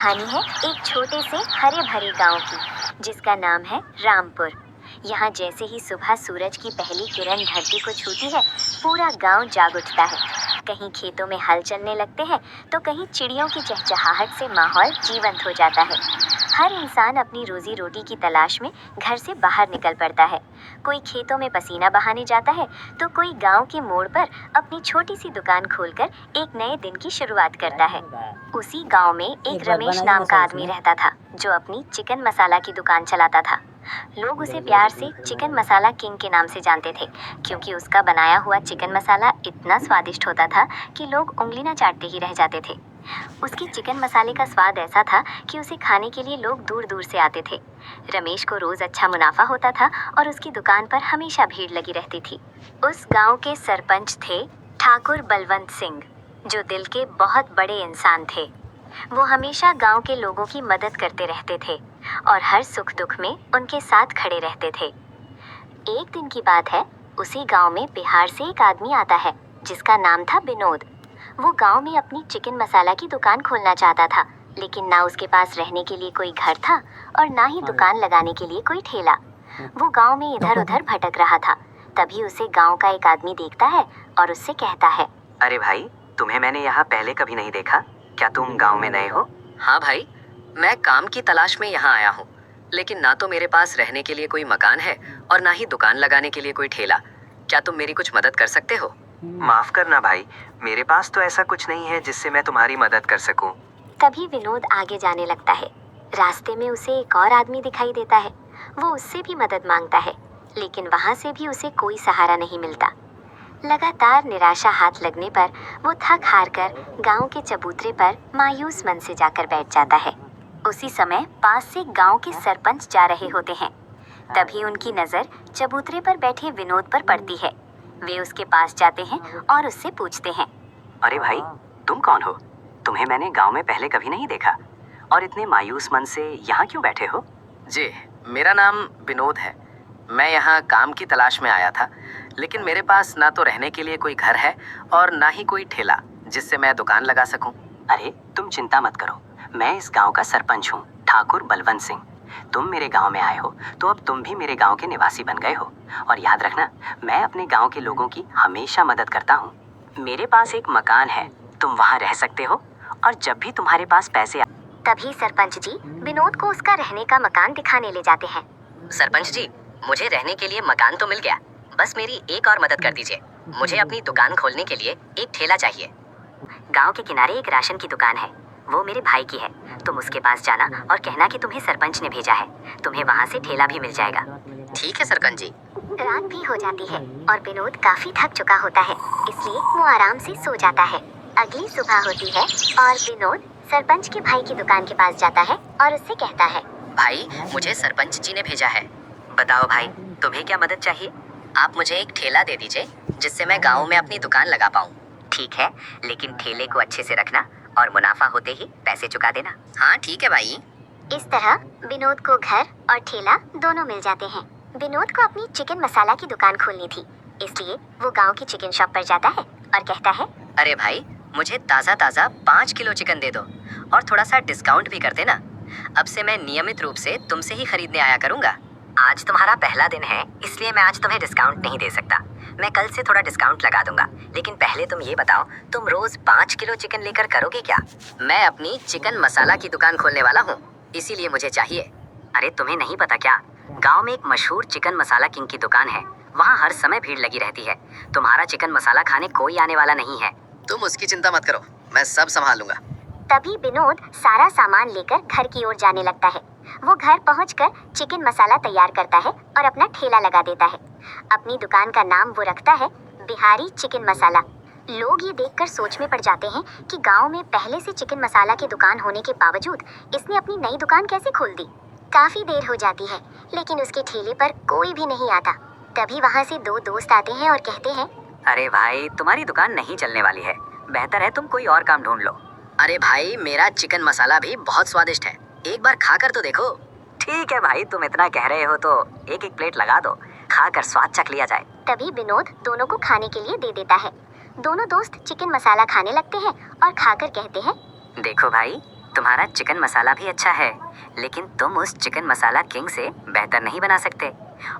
कहानी है एक छोटे से हरे भरे गांव की जिसका नाम है रामपुर। यहाँ जैसे ही सुबह सूरज की पहली किरण धरती को छूती है, पूरा गांव जाग उठता है। कहीं खेतों में हल चलने लगते हैं तो कहीं चिड़ियों की चहचहाहट से माहौल जीवंत हो जाता है। हर इंसान अपनी रोजी रोटी की तलाश में घर से बाहर निकल पड़ता है। कोई खेतों में पसीना बहाने जाता है तो कोई गांव के मोड़ पर अपनी छोटी सी दुकान खोलकर एक नए दिन की शुरुआत करता है। उसी गांव में एक रमेश नाम का आदमी रहता था जो अपनी चिकन मसाला की दुकान चलाता था। लोग उसे प्यार से चिकन मसाला किंग के नाम से जानते थे, क्योंकि उसका बनाया हुआ चिकन मसाला इतना स्वादिष्ट होता था कि लोग उंगली न चाटते ही रह जाते थे। उसके चिकन मसाले का स्वाद ऐसा था कि उसे खाने के लिए लोग दूर दूर से आते थे। रमेश को रोज अच्छा मुनाफा होता था और उसकी दुकान पर हमेशा भीड़ लगी रहती थी। उस गांव के सरपंच थे ठाकुर बलवंत सिंह, जो दिल के बहुत बड़े इंसान थे। वो हमेशा गांव के लोगों की मदद करते रहते थे और हर सुख दुख में उनके साथ खड़े रहते थे। एक दिन की बात है, उसी गांव में बिहार से एक आदमी आता है जिसका नाम था विनोद। वो गांव में अपनी चिकन मसाला की दुकान खोलना चाहता था, लेकिन ना उसके पास रहने के लिए कोई घर था और ना ही दुकान लगाने के लिए कोई ठेला। वो गांव में इधर उधर भटक रहा था। तभी उसे गांव का एक आदमी देखता है और उससे कहता है, अरे भाई, तुम्हें मैंने यहाँ पहले कभी नहीं देखा। क्या तुम गांव में नए हो? हाँ भाई, मैं काम की तलाश में यहाँ आया हूँ, लेकिन ना तो मेरे पास रहने के लिए कोई मकान है और ना ही दुकान लगाने के लिए कोई ठेला। क्या तुम मेरी कुछ मदद कर सकते हो? माफ करना भाई, मेरे पास तो ऐसा कुछ नहीं है जिससे मैं तुम्हारी मदद कर सकूं। तभी विनोद आगे जाने लगता है। रास्ते में उसे एक और आदमी दिखाई देता है। वो उससे भी मदद मांगता है, लेकिन वहाँ से भी उसे कोई सहारा नहीं मिलता। लगातार निराशा हाथ लगने पर वो थक हार कर गांव के चबूतरे पर मायूस मन से जाकर बैठ जाता है। उसी समय पास से गांव के सरपंच जा रहे होते हैं। तभी उनकी नज़र चबूतरे पर बैठे विनोद पर पड़ती है। वे उसके पास जाते हैं और उससे पूछते हैं, अरे भाई, तुम कौन हो? तुम्हें मैंने गांव में पहले कभी नहीं देखा और इतने मायूस मन से यहाँ क्यों बैठे हो? जी, मेरा नाम विनोद है। मैं यहाँ काम की तलाश में आया था, लेकिन मेरे पास ना तो रहने के लिए कोई घर है और ना ही कोई ठेला जिससे मैं दुकान लगा सकूं। अरे तुम चिंता मत करो, मैं इस गांव का सरपंच हूँ, ठाकुर बलवंत सिंह। तुम मेरे गांव में आए हो तो अब तुम भी मेरे गांव के निवासी बन गए हो। और याद रखना, मैं अपने गांव के लोगों की हमेशा मदद करता हूँ। मेरे पास एक मकान है, तुम वहाँ रह सकते हो और जब भी तुम्हारे पास पैसे तभी सरपंच जी विनोद को उसका रहने का मकान दिखाने ले जाते हैं। सरपंच जी, मुझे रहने के लिए मकान तो मिल गया, बस मेरी एक और मदद कर दीजिए। मुझे अपनी दुकान खोलने के लिए एक ठेला चाहिए। गांव के किनारे एक राशन की दुकान है, वो मेरे भाई की है। तुम उसके पास जाना और कहना कि तुम्हें सरपंच ने भेजा है। तुम्हें वहाँ से ठेला भी मिल जाएगा। ठीक है सरपंच जी। रात भी हो जाती है और विनोद काफी थक चुका होता है, इसलिए वो आराम से सो जाता है। अगली सुबह होती है और विनोद सरपंच के भाई की दुकान के पास जाता है और उससे कहता है, भाई, मुझे सरपंच जी ने भेजा है। बताओ भाई, तुम्हें क्या मदद चाहिए? आप मुझे एक ठेला दे दीजिए जिससे मैं गाँव में अपनी दुकान लगा पाऊँ। ठीक है, लेकिन ठेले को अच्छे से रखना और मुनाफा होते ही पैसे चुका देना। हाँ ठीक है भाई। इस तरह विनोद को घर और ठेला दोनों मिल जाते हैं। विनोद को अपनी चिकन मसाला की दुकान खोलनी थी, इसलिए वो गांव की चिकन शॉप पर जाता है और कहता है, अरे भाई, मुझे ताज़ा ताज़ा 5 किलो चिकन दे दो और थोड़ा सा डिस्काउंट भी कर देना। अब से मैं नियमित रूप से तुमसे ही खरीदने आया करूँगा। आज तुम्हारा पहला दिन है, इसलिए मैं आज तुम्हें डिस्काउंट नहीं दे सकता। मैं कल से थोड़ा डिस्काउंट लगा दूंगा, लेकिन पहले तुम ये बताओ, तुम रोज 5 किलो चिकन लेकर करोगे क्या? मैं अपनी चिकन मसाला की दुकान खोलने वाला हूँ, इसीलिए मुझे चाहिए। अरे तुम्हें नहीं पता क्या, गांव में एक मशहूर चिकन मसाला किंग की दुकान है। वहाँ हर समय भीड़ लगी रहती है। तुम्हारा चिकन मसाला खाने कोई आने वाला नहीं है। तुम उसकी चिंता मत करो, मैं सब संभालूंगा। तभी विनोद सारा सामान लेकर घर की ओर जाने लगता है। वो घर पहुंचकर चिकन मसाला तैयार करता है और अपना ठेला लगा देता है। अपनी दुकान का नाम वो रखता है बिहारी चिकन मसाला। लोग ये देखकर सोच में पड़ जाते हैं कि गांव में पहले से चिकन मसाला की दुकान होने के बावजूद इसने अपनी नई दुकान कैसे खोल दी। काफी देर हो जाती है, लेकिन उसके ठेले पर कोई भी नहीं आता। तभी वहाँ से दो दोस्त आते हैं और कहते हैं, अरे भाई, तुम्हारी दुकान नहीं चलने वाली है, बेहतर है तुम कोई और काम ढूंढ लो। अरे भाई, मेरा चिकन मसाला भी बहुत स्वादिष्ट है, एक बार खा कर तो देखो। ठीक है भाई, तुम इतना कह रहे हो तो एक एक प्लेट लगा दो, खाकर स्वाद चख लिया जाए। तभी विनोद दोनों को खाने के लिए दे देता है। दोनों दोस्त चिकन मसाला खाने लगते हैं और खाकर कहते हैं, देखो भाई, तुम्हारा चिकन मसाला भी अच्छा है, लेकिन तुम उस चिकन मसाला किंग से बेहतर नहीं बना सकते,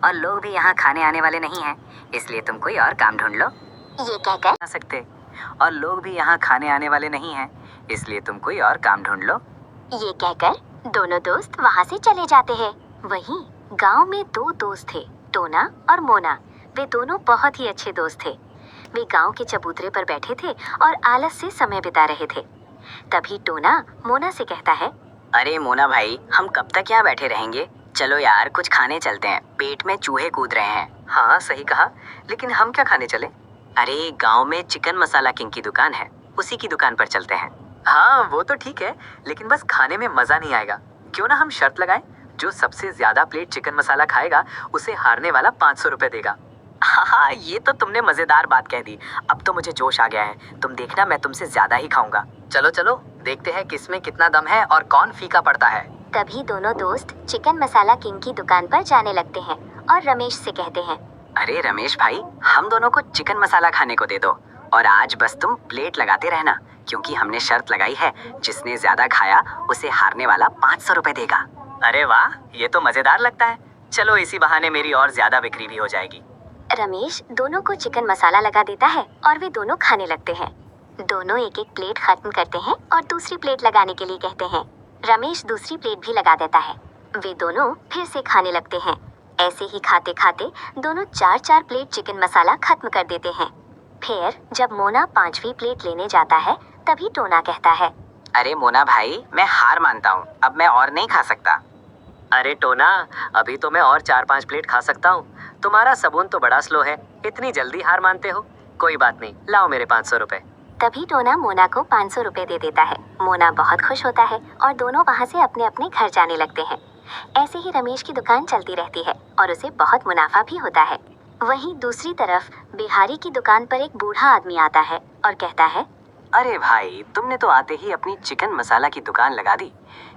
और लोग भी यहाँ खाने आने वाले नहीं हैं, इसलिए तुम कोई और काम ढूंढ लो। ये कहकर बना सकते, और लोग भी यहाँ खाने आने वाले नहीं हैं, इसलिए तुम कोई और काम ढूंढ लो। ये कहकर दोनों दोस्त वहाँ से चले जाते हैं। वहीं गांव में दो दोस्त थे, टोना और मोना। वे दोनों बहुत ही अच्छे दोस्त थे। वे गांव के चबूतरे पर बैठे थे और आलस से समय बिता रहे थे। तभी टोना मोना से कहता है, अरे मोना भाई, हम कब तक यहाँ बैठे रहेंगे? चलो यार, कुछ खाने चलते हैं, पेट में चूहे कूद रहे हैं। हाँ सही कहा, लेकिन हम क्या खाने चले? अरे गांव में चिकन मसाला किंग की दुकान है, उसी की दुकान पर चलते हैं। हाँ वो तो ठीक है, लेकिन बस खाने में मजा नहीं आएगा। क्यों ना हम शर्त लगाएं, जो सबसे ज्यादा प्लेट चिकन मसाला खाएगा उसे हारने वाला 500 रुपए देगा। हाँ, ये तो तुमने मजेदार बात कह दी। अब तो मुझे जोश आ गया है, तुम देखना मैं तुमसे ज्यादा ही खाऊंगा। चलो चलो, देखते हैं किसमें कितना दम है और कौन फीका पड़ता है। तभी दोनों दोस्त चिकन मसाला किंग की दुकान पर जाने लगते हैं और रमेश से कहते हैं, अरे रमेश भाई, हम दोनों को चिकन मसाला खाने को दे दो, और आज बस तुम प्लेट लगाते रहना, क्योंकि हमने शर्त लगाई है, जिसने ज्यादा खाया उसे हारने वाला 500 रुपए देगा। अरे वाह, ये तो मजेदार लगता है। चलो इसी बहाने मेरी और ज्यादा बिक्री भी हो जाएगी। रमेश दोनों को चिकन मसाला लगा देता है और वे दोनों खाने लगते हैं। दोनों एक एक प्लेट खत्म करते हैं और दूसरी प्लेट लगाने के लिए कहते हैं। रमेश दूसरी प्लेट भी लगा देता है। वे दोनों फिर से खाने लगते हैं। ऐसे ही खाते खाते दोनों 4-4 प्लेट चिकन मसाला खत्म कर देते हैं। फिर जब मोना 5वीं प्लेट लेने जाता है, तभी टोना कहता है, अरे मोना भाई, मैं हार मानता हूँ, अब मैं और नहीं खा सकता। अरे टोना, अभी तो मैं और 4-5 प्लेट खा सकता हूँ। तुम्हारा सबून तो बड़ा स्लो है, इतनी जल्दी हार मानते हो? कोई बात नहीं, लाओ मेरे 500 रुपए। तभी टोना मोना को 500 रुपए दे देता है। मोना बहुत खुश होता है और दोनों वहाँ से अपने अपने घर जाने लगते हैं। ऐसे ही रमेश की दुकान चलती रहती है और उसे बहुत मुनाफा भी होता है। वहीं दूसरी तरफ बिहारी की दुकान पर एक बूढ़ा आदमी आता है और कहता है, अरे भाई, तुमने तो आते ही अपनी चिकन मसाला की दुकान लगा दी।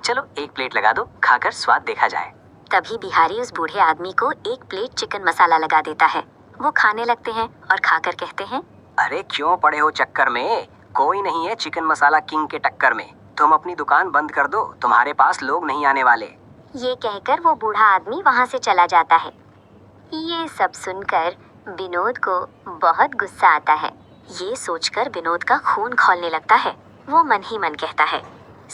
चलो एक प्लेट लगा दो, खाकर स्वाद देखा जाए। तभी बिहारी उस बूढ़े आदमी को एक प्लेट चिकन मसाला लगा देता है। वो खाने लगते हैं और खाकर कहते हैं, अरे क्यों पड़े हो चक्कर में? कोई नहीं है चिकन मसाला किंग के टक्कर में। तुम अपनी दुकान बंद कर दो, तुम्हारे पास लोग नहीं आने वाले। ये कहकर वो बूढ़ा आदमी वहाँ से चला जाता है। ये सब सुनकर विनोद को बहुत गुस्सा आता है। ये सोचकर विनोद का खून खौलने लगता है। वो मन ही मन कहता है,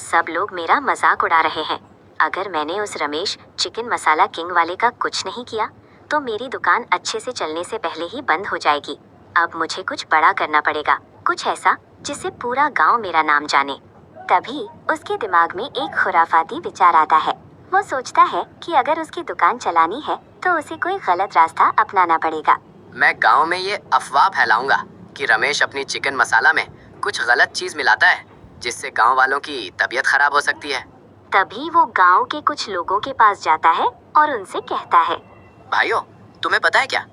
सब लोग मेरा मजाक उड़ा रहे हैं। अगर मैंने उस रमेश चिकन मसाला किंग वाले का कुछ नहीं किया तो मेरी दुकान अच्छे से चलने से पहले ही बंद हो जाएगी। अब मुझे कुछ बड़ा करना पड़ेगा, कुछ ऐसा जिससे पूरा गांव मेरा नाम जाने। तभी उसके दिमाग में एक खुराफाती विचार आता है। वो सोचता है कि अगर उसकी दुकान चलानी है तो उसे कोई गलत रास्ता अपनाना पड़ेगा। मैं गांव में ये अफवाह फैलाऊंगा कि रमेश अपनी चिकन मसाला में कुछ गलत चीज मिलाता है, जिससे गांव वालों की तबीयत खराब हो सकती है। तभी वो गांव के कुछ लोगों के पास जाता है और उनसे कहता है, भाइयों, तुम्हें पता है क्या,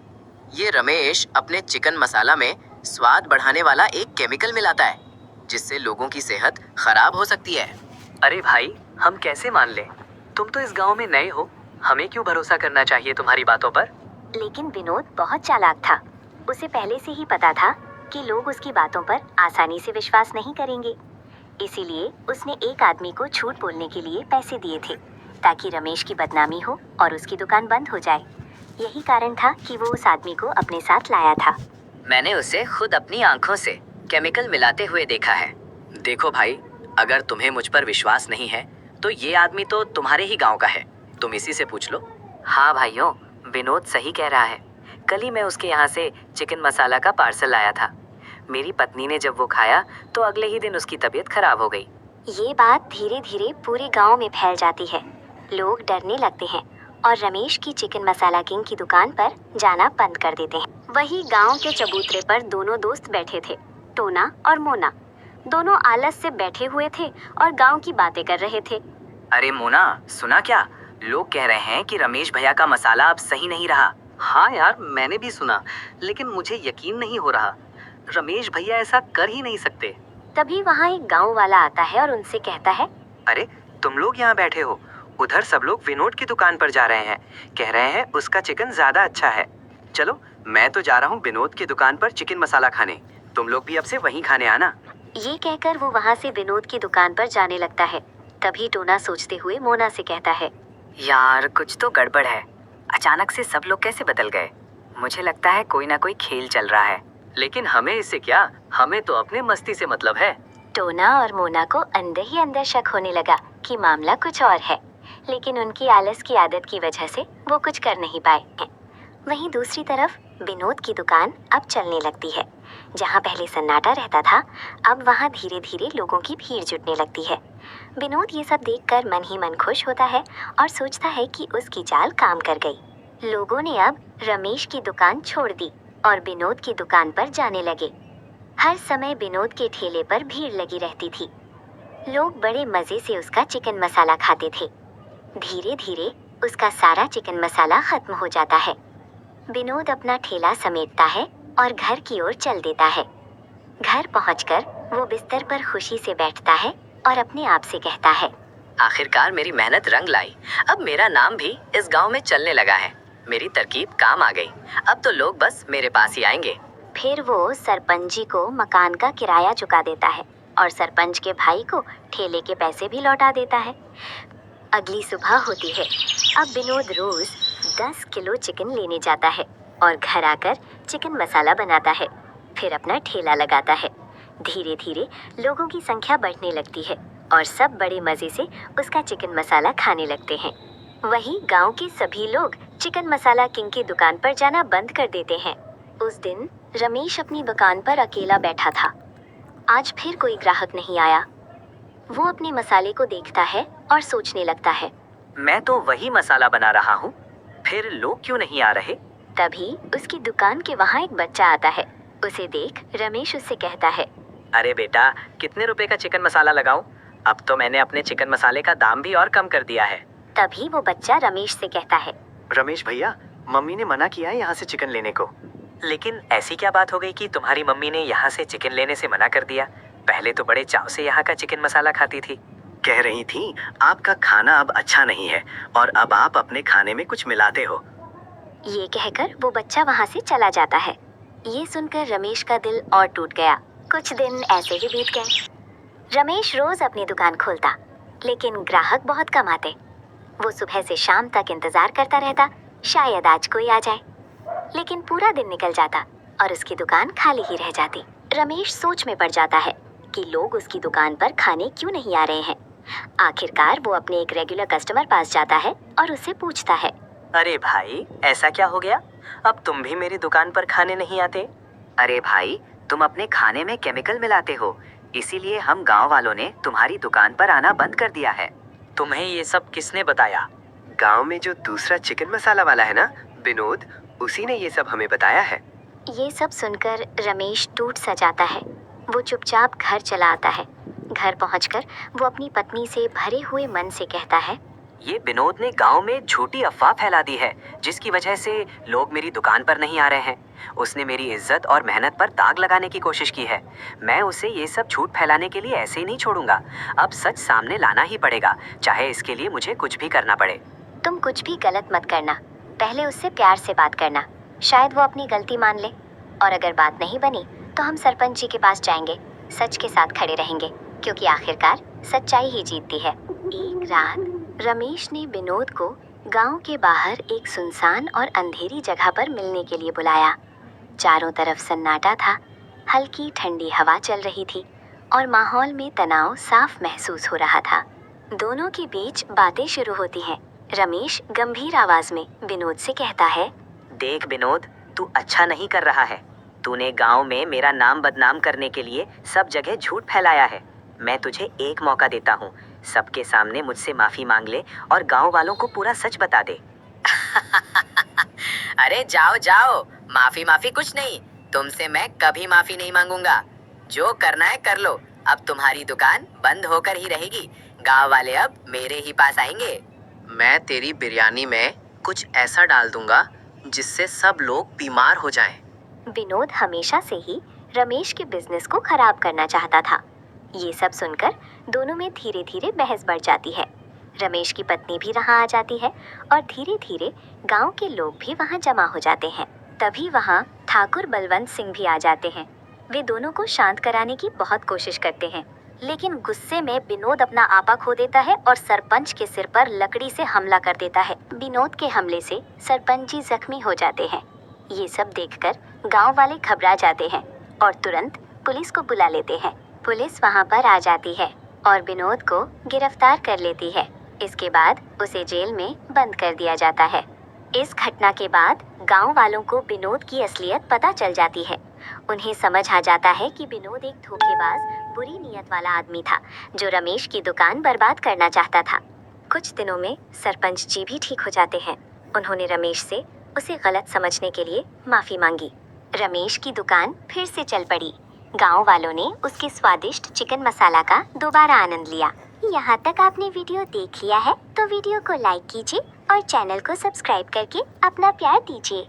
ये रमेश अपने चिकन मसाला में स्वाद बढ़ाने वाला एक केमिकल मिलाता है, जिससे लोगों की सेहत खराब हो सकती है। अरे भाई, हम कैसे मान लें? तुम तो इस गांव में नए हो, हमें क्यों भरोसा करना चाहिए तुम्हारी बातों पर? लेकिन विनोद बहुत चालाक था। उसे पहले से ही पता था कि लोग उसकी बातों पर आसानी से विश्वास नहीं करेंगे। इसीलिए उसने एक आदमी को झूठ बोलने के लिए पैसे दिए थे, ताकि रमेश की बदनामी हो और उसकी दुकान बंद हो जाए। यही कारण था कि वो उस आदमी को अपने साथ लाया था। मैंने उसे खुद अपनी आंखों से केमिकल मिलाते हुए देखा है। देखो भाई, अगर तुम्हें मुझ पर विश्वास नहीं है तो ये आदमी तो तुम्हारे ही गांव का है, तुम इसी से पूछ लो। हाँ भाइयों, विनोद सही कह रहा है। कल ही मैं उसके यहाँ से चिकन मसाला का पार्सल लाया था। मेरी पत्नी ने जब वो खाया तो अगले ही दिन उसकी तबीयत खराब हो गई। ये बात धीरे धीरे पूरे गांव में फैल जाती है। लोग डरने लगते हैं और रमेश की चिकन मसाला किंग की दुकान पर जाना बंद कर देते हैं। वही गांव के चबूतरे पर दोनों दोस्त बैठे थे, टोना और मोना। दोनों आलस से बैठे हुए थे और गांव की बातें कर रहे थे। अरे मोना, सुना क्या? लोग कह रहे हैं कि रमेश भैया का मसाला अब सही नहीं रहा। हाँ यार, मैंने भी सुना, लेकिन मुझे यकीन नहीं हो रहा। रमेश भैया ऐसा कर ही नहीं सकते। तभी वहाँ एक गांव वाला आता है और उनसे कहता है, अरे तुम लोग यहाँ बैठे हो, उधर सब लोग विनोद की दुकान पर जा रहे हैं। कह रहे हैं उसका चिकन ज्यादा अच्छा है। चलो, मैं तो जा रहा हूँ विनोद की दुकान पर चिकन मसाला खाने। तुम लोग भी अब से वहीं खाने आना। ये कहकर वो वहाँ से विनोद की दुकान पर जाने लगता है। तभी टोना सोचते हुए मोना से कहता है, यार कुछ तो गड़बड़ है। अचानक से सब लोग कैसे बदल गए? मुझे लगता है कोई ना कोई खेल चल रहा है। लेकिन हमें इससे क्या, हमें तो अपने मस्ती से मतलब है। टोना और मोना को अंदर ही अंदर शक होने लगा कि मामला कुछ और है, लेकिन उनकी आलस की आदत की वजह से वो कुछ कर नहीं पाए हैं। वहीं दूसरी तरफ विनोद की दुकान अब चलने लगती है। जहाँ पहले सन्नाटा रहता था, अब वहाँ धीरे धीरे लोगों की भीड़ जुटने लगती है। विनोद ये सब देखकर मन ही मन खुश होता है और सोचता है कि उसकी चाल काम कर गई। लोगों ने अब रमेश की दुकान छोड़ दी और विनोद की दुकान पर जाने लगे। हर समय विनोद के ठेले पर भीड़ लगी रहती थी। लोग बड़े मजे से उसका चिकन मसाला खाते थे। धीरे धीरे उसका सारा चिकन मसाला खत्म हो जाता है। विनोद अपना ठेला समेटता है और घर की ओर चल देता है। घर पहुंचकर वो बिस्तर पर खुशी से बैठता है और अपने आप से कहता है, आखिरकार मेरी मेहनत रंग लाई। अब मेरा नाम भी इस गांव में चलने लगा है। मेरी तरकीब काम आ गई। अब तो लोग बस मेरे पास ही आएंगे। फिर वो सरपंच जी को मकान का किराया चुका देता है और सरपंच के भाई को ठेले के पैसे भी लौटा देता है। अगली सुबह होती है। अब विनोद रोज 10 किलो चिकन लेने जाता है और घर आकर चिकन मसाला बनाता है। फिर अपना ठेला लगाता है। धीरे धीरे लोगों की संख्या बढ़ने लगती है और सब बड़े मजे से उसका चिकन मसाला खाने लगते हैं। वहीं गांव के सभी लोग चिकन मसाला किंग की दुकान पर जाना बंद कर देते हैं। उस दिन रमेश अपनी दुकान पर अकेला बैठा था। आज फिर कोई ग्राहक नहीं आया। वो अपने मसाले को देखता है और सोचने लगता है, मैं तो वही मसाला बना रहा हूँ, फिर लोग क्यों नहीं आ रहे? तभी उसकी दुकान के वहाँ एक बच्चा आता है। उसे देख रमेश उससे कहता है, अरे बेटा, कितने रुपए का चिकन मसाला लगाऊं? अब तो मैंने अपने चिकन मसाले का दाम भी और कम कर दिया है। तभी वो बच्चा रमेश से कहता है, रमेश भैया, मम्मी ने मना किया है यहाँ से चिकन लेने को। लेकिन ऐसी क्या बात हो गई कि तुम्हारी मम्मी ने यहाँ से चिकन लेने से मना कर दिया? पहले तो बड़े चाव से यहाँ का चिकन मसाला खाती थी। कह रही थी आपका खाना अब अच्छा नहीं है और अब आप अपने खाने में कुछ मिलाते हो। ये कहकर वो बच्चा वहाँ से चला जाता है। ये सुनकर रमेश का दिल और टूट गया। कुछ दिन ऐसे ही बीत गए। रमेश रोज अपनी दुकान खोलता, लेकिन ग्राहक बहुत कम आते। वो सुबह से शाम तक इंतजार करता रहता, शायद आज कोई आ जाए। लेकिन पूरा दिन निकल जाता और उसकी दुकान खाली ही रह जाती। रमेश सोच में पड़ जाता है कि लोग उसकी दुकान पर खाने क्यों नहीं आ रहे हैं। आखिरकार वो अपने एक रेगुलर कस्टमर पास जाता है और उससे पूछता है, अरे भाई, ऐसा क्या हो गया? अब तुम भी मेरी दुकान पर खाने नहीं आते? अरे भाई, तुम अपने खाने में केमिकल मिलाते हो, इसीलिए हम गांव वालों ने तुम्हारी दुकान पर आना बंद कर दिया है। तुम्हें ये सब किसने बताया? गांव में जो दूसरा चिकन मसाला वाला है ना, विनोद, उसी ने ये सब हमें बताया है। ये सब सुनकर रमेश टूट सा जाता है। वो चुपचाप घर चला आता है। घर पहुंचकर वो अपनी पत्नी से भरे हुए मन से कहता है, ये विनोद ने गांव में झूठी अफवाह फैला दी है, जिसकी वजह से लोग मेरी दुकान पर नहीं आ रहे हैं। उसने मेरी इज्जत और मेहनत पर दाग लगाने की कोशिश की है। मैं उसे ये सब झूठ फैलाने के लिए ऐसे ही नहीं छोड़ूंगा। अब सच सामने लाना ही पड़ेगा, चाहे इसके लिए मुझे कुछ भी करना पड़े। तुम कुछ भी गलत मत करना, पहले उससे प्यार से बात करना, शायद वो अपनी गलती मान ले। और अगर बात नहीं बनी तो हम सरपंच जी के पास जाएंगे, सच के साथ खड़े रहेंगे, क्योंकि आखिरकार सच्चाई ही जीतती है। एक रात रमेश ने विनोद को गांव के बाहर एक सुनसान और अंधेरी जगह पर मिलने के लिए बुलाया। चारों तरफ सन्नाटा था, हल्की ठंडी हवा चल रही थी और माहौल में तनाव साफ महसूस हो रहा था। दोनों के बीच बातें शुरू होती हैं। रमेश गंभीर आवाज में विनोद से कहता है, देख विनोद, तू अच्छा नहीं कर रहा है। तूने गांव में मेरा नाम बदनाम करने के लिए सब जगह झूठ फैलाया है। मैं तुझे एक मौका देता हूँ, सबके सामने मुझसे माफी मांग ले और गांव वालों को पूरा सच बता दे। अरे जाओ जाओ, माफी कुछ नहीं, तुमसे मैं कभी माफी नहीं मांगूंगा। जो करना है कर लो, अब तुम्हारी दुकान बंद होकर ही रहेगी। गांव वाले अब मेरे ही पास आएंगे। मैं तेरी बिरयानी में कुछ ऐसा डाल दूंगा जिससे सब लोग बीमार हो जाएं। विनोद हमेशा से ही रमेश के बिजनेस को खराब करना चाहता था। ये सब सुनकर दोनों में धीरे धीरे बहस बढ़ जाती है। रमेश की पत्नी भी वहाँ आ जाती है और धीरे धीरे गांव के लोग भी वहाँ जमा हो जाते हैं। तभी वहाँ ठाकुर बलवंत सिंह भी आ जाते हैं। वे दोनों को शांत कराने की बहुत कोशिश करते हैं, लेकिन गुस्से में विनोद अपना आपा खो देता है और सरपंच के सिर पर लकड़ी से हमला कर देता है। विनोद के हमले से सरपंच जी जख्मी हो जाते हैं। ये सब देखकर गांव वाले घबरा जाते हैं और तुरंत पुलिस को बुला लेते हैं। पुलिस वहां पर आ जाती है और विनोद को गिरफ्तार कर लेती है। इसके बाद उसे जेल में बंद कर दिया जाता है। इस घटना के बाद गांव वालों को विनोद की असलियत पता चल जाती है। उन्हें समझ आ जाता है कि विनोद एक धोखेबाज, बुरी नीयत वाला आदमी था जो रमेश की दुकान बर्बाद करना चाहता था। कुछ दिनों में सरपंच जी भी ठीक हो जाते हैं। उन्होंने रमेश से उसे गलत समझने के लिए माफी मांगी। रमेश की दुकान फिर से चल पड़ी। गांव वालों ने उसके स्वादिष्ट चिकन मसाला का दोबारा आनंद लिया। यहाँ तक आपने वीडियो देख लिया है तो वीडियो को लाइक कीजिए और चैनल को सब्सक्राइब करके अपना प्यार दीजिए।